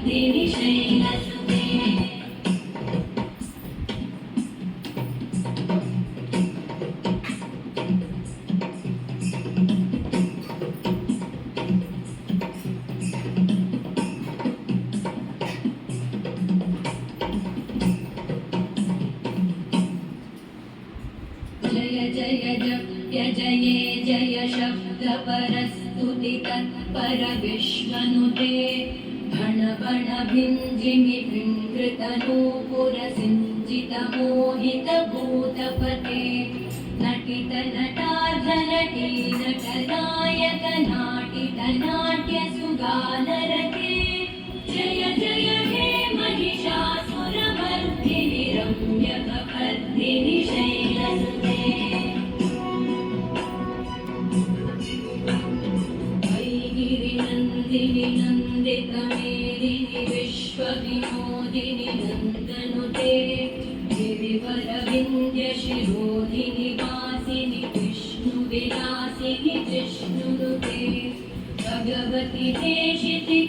शैलवर्धिनि शैलसुते जय जय जप्य जये जय शब्दपरस्तुति तत्पर विश्वनुते भण भण भिञ्जिमि भिङ्कृतनूपुरसिञ्चितमोहितभूतपते नटित नटार्धनटी नटनायक नाटित नाट्यसुगानरते जय जय हे महिषासुरमर्दिनि रम्यकपर्दिनि शैलसुते गिरिनन्दिनि नन्दितमेदिनि विश्वविनोदिनि नन्दनुते गिरिवरविन्द्यशिरोधिनि वासिनि विष्णुविलासिनि जिष्णुनुते भगवति देशिति